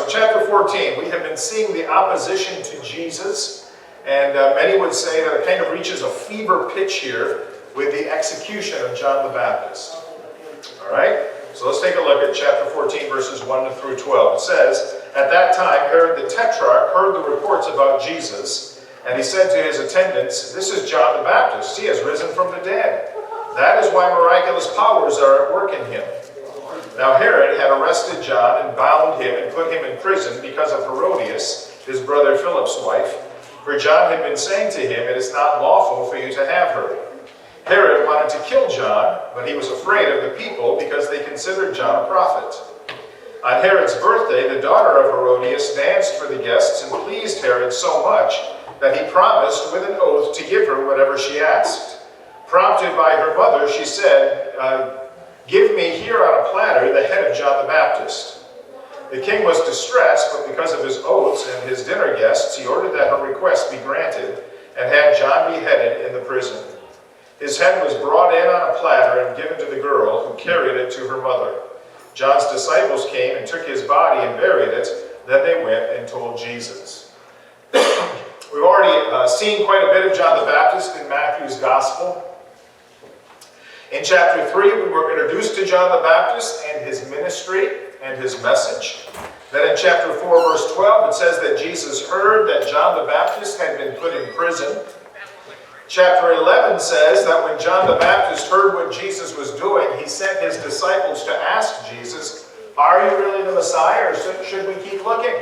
so chapter 14, we have been seeing the opposition to Jesus, and many would say that it kind of reaches a fever pitch here with the execution of John the Baptist. All right, so let's take a look at chapter 14, verses 1 through 12. It says, "At that time, Herod the Tetrarch heard the reports about Jesus, and he said to his attendants, 'This is John the Baptist. He has risen from the dead. That is why miraculous powers are at work in him.' Now Herod had arrested John and bound him and put him in prison because of Herodias, his brother Philip's wife. For John had been saying to him, 'It is not lawful for you to have her.' Herod wanted to kill John, but he was afraid of the people because they considered John a prophet. On Herod's birthday, the daughter of Herodias danced for the guests and pleased Herod so much that he promised with an oath to give her whatever she asked. Prompted by her mother, she said, 'Give me here on a platter the head of John the Baptist.' The king was distressed, but because of his oaths and his dinner guests, he ordered that her request be granted and had John beheaded in the prison. His head was brought in on a platter and given to the girl, who carried it to her mother. John's disciples came and took his body and buried it. Then they went and told Jesus." We've already seen quite a bit of John the Baptist in Matthew's Gospel. In chapter 3, we were introduced to John the Baptist and his ministry and his message. Then in chapter 4, verse 12, it says that Jesus heard that John the Baptist had been put in prison. Chapter 11 says that when John the Baptist heard what Jesus was doing, he sent his disciples to ask Jesus, "Are you really the Messiah, or should we keep looking?"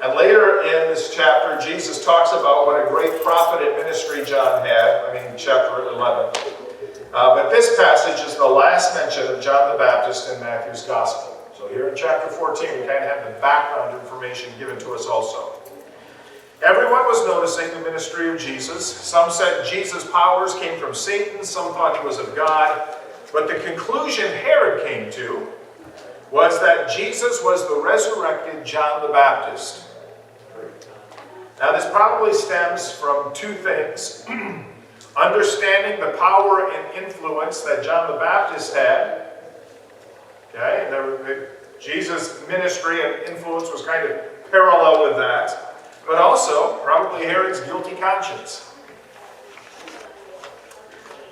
And later in this chapter, Jesus talks about what a great prophet and ministry John had. Chapter 11. But this passage is the last mention of John the Baptist in Matthew's Gospel. So here in chapter 14, we kind of have the background information given to us also. Everyone was noticing the ministry of Jesus. Some said Jesus' powers came from Satan. Some thought he was of God. But the conclusion Herod came to was that Jesus was the resurrected John the Baptist. Now this probably stems from two things. Understanding the power and influence that John the Baptist had. Okay, Jesus' ministry and influence was kind of parallel with that. But also, probably Herod's guilty conscience.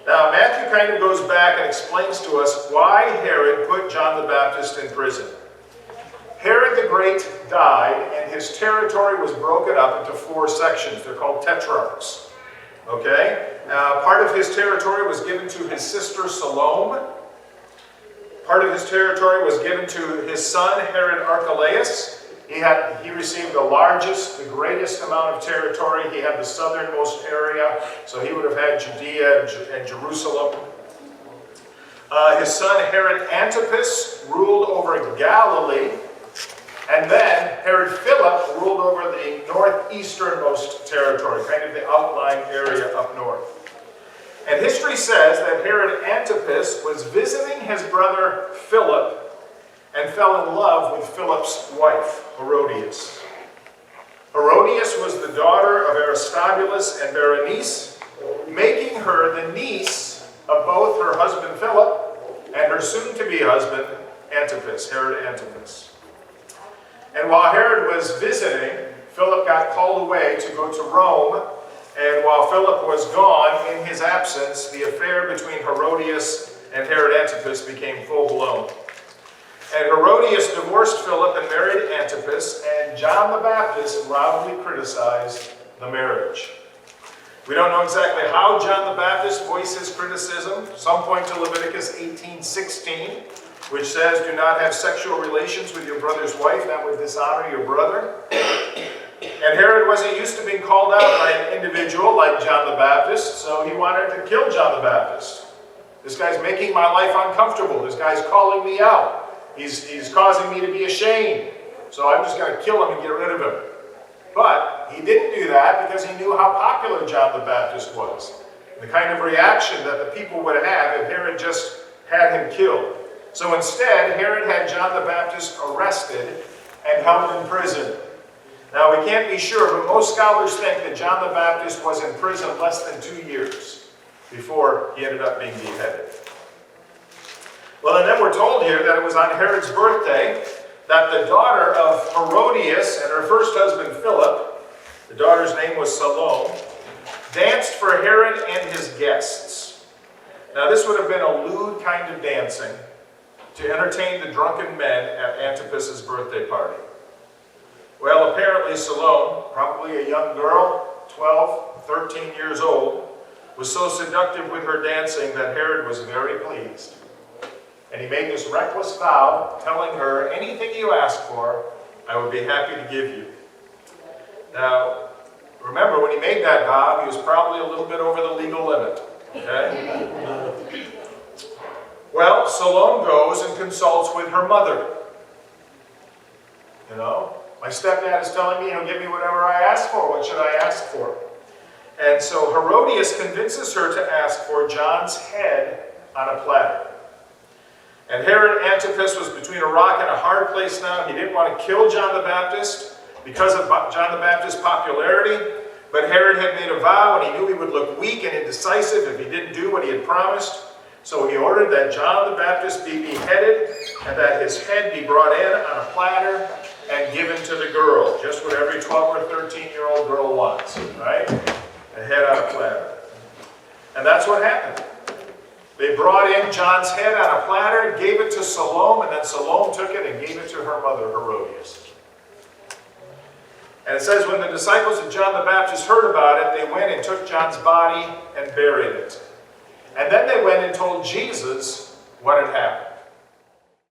Now, Matthew kind of goes back and explains to us why Herod put John the Baptist in prison. Herod the Great died, and his territory was broken up into 4 sections. They're called tetrarchs. Okay? Part of his territory was given to his sister Salome. Part of his territory was given to his son Herod Archelaus. He received the largest, the greatest amount of territory. He had the southernmost area, so he would have had Judea and Jerusalem. His son Herod Antipas ruled over Galilee, and then Herod Philip ruled over the northeasternmost territory, kind of the outlying area up north. And history says that Herod Antipas was visiting his brother Philip and fell in love with Philip's wife, Herodias. Herodias was the daughter of Aristobulus and Berenice, making her the niece of both her husband Philip and her soon-to-be husband Antipas, Herod Antipas. And while Herod was visiting, Philip got called away to go to Rome, and while Philip was gone, in his absence, the affair between Herodias and Herod Antipas became full-blown. And Herodias divorced Philip and married Antipas, and John the Baptist loudly criticized the marriage. We don't know exactly how John the Baptist voiced his criticism. Some point to Leviticus 18:16, which says, "Do not have sexual relations with your brother's wife, that would dishonor your brother." And Herod wasn't used to being called out by an individual like John the Baptist, so he wanted to kill John the Baptist. This guy's making my life uncomfortable. This guy's calling me out. He's causing me to be ashamed. So I'm just going to kill him and get rid of him. But he didn't do that because he knew how popular John the Baptist was. The kind of reaction that the people would have if Herod just had him killed. So instead, Herod had John the Baptist arrested and held in prison. Now we can't be sure, but most scholars think that John the Baptist was in prison less than 2 years before he ended up being beheaded. Well, and then we're told here that it was on Herod's birthday that the daughter of Herodias and her first husband Philip, the daughter's name was Salome, danced for Herod and his guests. Now this would have been a lewd kind of dancing to entertain the drunken men at Antipas's birthday party. Well, apparently Salome, probably a young girl, 12, 13 years old, was so seductive with her dancing that Herod was very pleased. And he made this reckless vow, telling her, anything you ask for, I would be happy to give you. Now, remember, when he made that vow, he was probably a little bit over the legal limit. Okay? Well, Salome goes and consults with her mother. You know, my stepdad is telling me he'll give me whatever I ask for. What should I ask for? And so Herodias convinces her to ask for John's head on a platter. And Herod Antipas was between a rock and a hard place now. He didn't want to kill John the Baptist because of John the Baptist's popularity. But Herod had made a vow, and he knew he would look weak and indecisive if he didn't do what he had promised. So he ordered that John the Baptist be beheaded and that his head be brought in on a platter and given to the girl. Just what every 12 or 13-year-old girl wants, right? A head on a platter. And that's what happened. They brought in John's head on a platter, gave it to Salome, and then Salome took it and gave it to her mother, Herodias. And it says when the disciples of John the Baptist heard about it, they went and took John's body and buried it. And then they went and told Jesus what had happened.